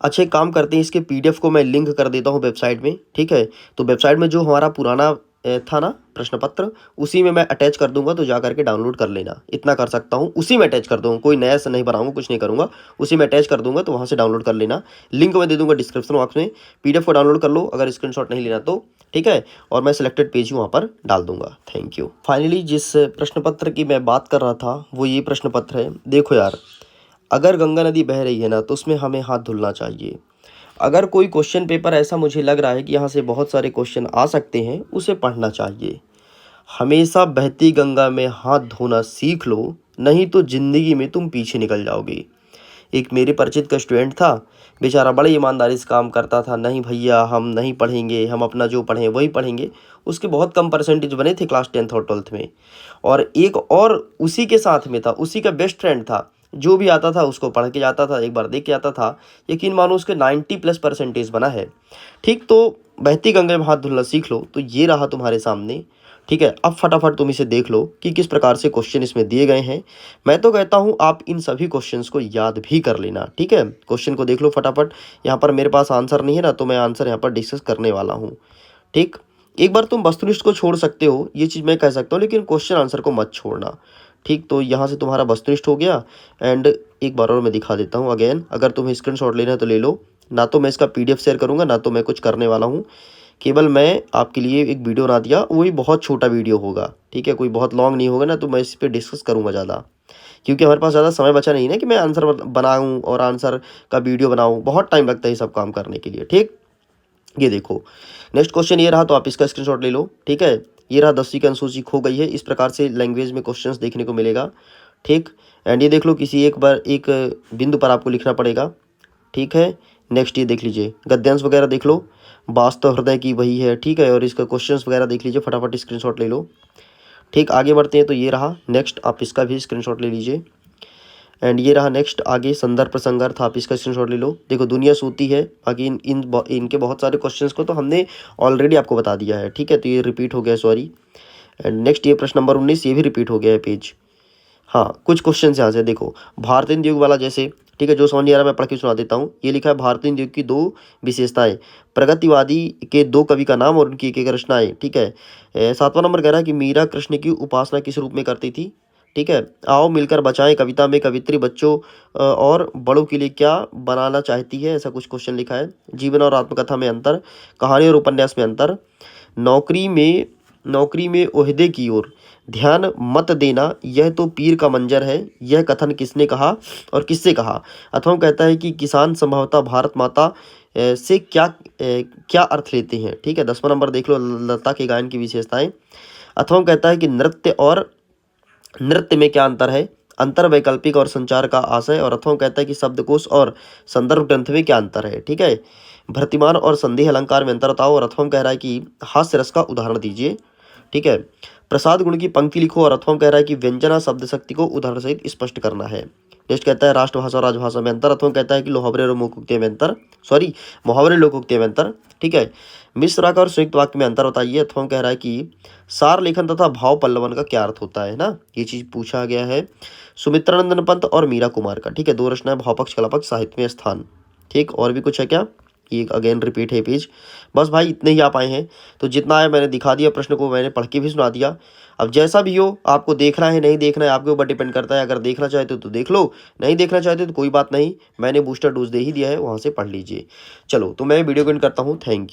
अच्छा एक काम करते हैं, इसके पीडीएफ को मैं लिंक कर देता हूँ वेबसाइट में, ठीक है। तो वेबसाइट में जो हमारा पुराना था ना प्रश्न पत्र, उसी में मैं अटैच कर दूंगा, तो जा करके डाउनलोड कर लेना। इतना कर सकता हूँ, उसी में अटैच कर दूंगा, कोई नया से नहीं बनाऊंगा, कुछ नहीं करूंगा, उसी में अटैच कर दूंगा, तो वहाँ से डाउनलोड कर लेना। लिंक मैं दे दूंगा डिस्क्रिप्शन बॉक्स में, पीडीएफ को डाउनलोड कर लो अगर स्क्रीनशॉट नहीं लेना तो, ठीक है। और मैं सिलेक्टेड पेज ही वहाँ पर डाल दूंगा। Thank you. फाइनली जिस प्रश्न पत्र की मैं बात कर रहा था वो ये प्रश्न पत्र है। देखो यार, अगर गंगा नदी बह रही है ना, तो उसमें हमें हाथ धुलना चाहिए। अगर कोई क्वेश्चन पेपर ऐसा मुझे लग रहा है कि यहाँ से बहुत सारे क्वेश्चन आ सकते हैं, उसे पढ़ना चाहिए। हमेशा बहती गंगा में हाथ धोना सीख लो, नहीं तो ज़िंदगी में तुम पीछे निकल जाओगे। एक मेरे परिचित का स्टूडेंट था, बेचारा बड़े ईमानदारी से काम करता था, नहीं भैया हम नहीं पढ़ेंगे, हम अपना जो पढ़ें वही पढ़ेंगे। उसके बहुत कम परसेंटेज बने थे क्लास 10th और 12th में। और एक और उसी के साथ में था, उसी का बेस्ट फ्रेंड था, जो भी आता था उसको पढ़ के जाता था, एक बार देख के आता था। यकीन मानो उसके 90+ परसेंटेज बना है। ठीक, तो बहती गंगा में हाथ धुलना सीख लो, तो ये रहा तुम्हारे सामने, ठीक है। अब फटाफट तुम इसे देख लो कि किस प्रकार से क्वेश्चन इसमें दिए गए हैं। मैं तो कहता हूं आप इन सभी क्वेश्चंस को याद भी कर लेना, ठीक है। क्वेश्चन को देख लो फटाफट। यहाँ पर मेरे पास आंसर नहीं है ना, तो मैं आंसर यहाँ पर डिस्कस करने वाला हूँ, ठीक। एक बार तुम वस्तुनिष्ठ को छोड़ सकते हो, ये चीज़ मैं कह सकता हूँ, लेकिन क्वेश्चन आंसर को मत छोड़ना, ठीक। तो यहाँ से तुम्हारा वस्तुनिष्ठ हो गया। एंड एक बार और मैं दिखा देता हूँ अगेन, अगर तुम्हें स्क्रीनशॉट लेना है तो ले लो। ना तो मैं इसका पीडीएफ शेयर करूँगा, ना तो मैं कुछ करने वाला हूँ। केवल मैं आपके लिए एक वीडियो बना दिया, वही बहुत छोटा वीडियो होगा, ठीक है, कोई बहुत लॉन्ग नहीं होगा ना, तो मैं इस पर डिस्कस करूँगा ज़्यादा, क्योंकि हमारे पास ज़्यादा समय बचा नहीं ना कि मैं आंसर बनाऊँ और आंसर का वीडियो बनाऊँ, बहुत टाइम लगता है ये सब काम करने के लिए, ठीक। ये देखो नेक्स्ट क्वेश्चन ये रहा, तो आप इसका स्क्रीनशॉट ले लो, ठीक है। ये रहा 10वीं की अनुसूची खो गई है, इस प्रकार से लैंग्वेज में क्वेश्चंस देखने को मिलेगा, ठीक। एंड ये देख लो, किसी एक बार एक बिंदु पर आपको लिखना पड़ेगा, ठीक है। नेक्स्ट ये देख लीजिए, गद्यांश वगैरह देख लो, वास्तव हृदय की वही है, ठीक है। और इसका क्वेश्चंस वगैरह देख लीजिए, फटाफट स्क्रीनशॉट ले लो, ठीक। आगे बढ़ते हैं, तो ये रहा नेक्स्ट, आप इसका भी स्क्रीनशॉट ले लीजिए। एंड ये रहा नेक्स्ट आगे, संदर्भ प्रसंगार्थ, आप इसका स्क्रीनशॉट ले लो। देखो दुनिया सोती है, बाकी इनके बहुत सारे क्वेश्चंस को तो हमने ऑलरेडी आपको बता दिया है, ठीक है। तो ये रिपीट हो गया, सॉरी। एंड नेक्स्ट ये प्रश्न नंबर 19, ये भी रिपीट हो गया है पेज। हाँ, कुछ क्वेश्चन यहाँ से देखो, भारतीय युग वाला जैसे, ठीक है, जो समझ नहीं आ रहा मैं पढ़ के सुना देता हूँ। ये लिखा है, भारतीय युग की दो विशेषताएं, प्रगतिवादी के दो कवि का नाम और उनकी एक रचनाएं, ठीक है। 7वां नंबर कह रहा है कि मीरा कृष्ण की उपासना किस रूप में करती थी, ठीक है। आओ मिलकर बचाएं कविता में कवित्री बच्चों और बड़ों के लिए क्या बनाना चाहती है, ऐसा कुछ क्वेश्चन लिखा है। जीवन और आत्मकथा में अंतर, कहानी और उपन्यास में अंतर, नौकरी में ओहदे की ओर ध्यान मत देना, यह तो पीर का मंजर है, यह कथन किसने कहा और किससे कहा। अथवा कहता है कि किसान संभवतः भारत माता से क्या अर्थ लेते हैं, ठीक है। 10वां नंबर देख लो, लता के गायन की विशेषताएं। अथवा कहता है कि नृत्य में क्या अंतर है, अंतर वैकल्पिक और संचार का आशय। और अथवा कहता है कि शब्दकोश और संदर्भ ग्रंथ में क्या अंतर है, ठीक है। भर्तिमान और संदेह अलंकार में अंतर बताओ। और अथवा कह रहा है कि हास्य रस का उदाहरण दीजिए, ठीक है। प्रसाद गुण की पंक्ति लिखो। और अथवा कह रहा है कि व्यंजना शब्द शक्ति को उदाहरण सहित स्पष्ट करना है। नेक्स्ट कहता है राष्ट्रभाषा और राजभाषा में अंतर। अथवा कहता है कि लोहावरे और लोकोक्तियों में अंतर, सॉरी मुहावरे लोकोक्तियों में अंतर, ठीक है। मिश्र वाक्य और संयुक्त वाक्य में अंतर बताइए। अथवा कह रहा है कि सार लेखन तथा भाव पल्लवन का क्या अर्थ होता है ना, ये चीज पूछा गया है। सुमित्रानंदन पंत और मीरा कुमार का, ठीक है, दो रचनाएं, भावपक्ष कलापक्ष साहित्य में स्थान, ठीक। और भी कुछ है क्या, ये अगेन रिपीट है पेज। बस भाई इतने ही आप आए हैं, तो जितना आया मैंने दिखा दिया, प्रश्न को मैंने पढ़ के भी सुना दिया। अब जैसा भी हो, आपको देखना है नहीं देखना है आपके ऊपर डिपेंड करता है। अगर देखना चाहते हो तो देख लो, नहीं देखना चाहते तो कोई बात नहीं, मैंने बूस्टर डोज दे ही दिया है, वहाँ से पढ़ लीजिए। चलो, तो मैं वीडियो को एंड करता हूँ। Thank you.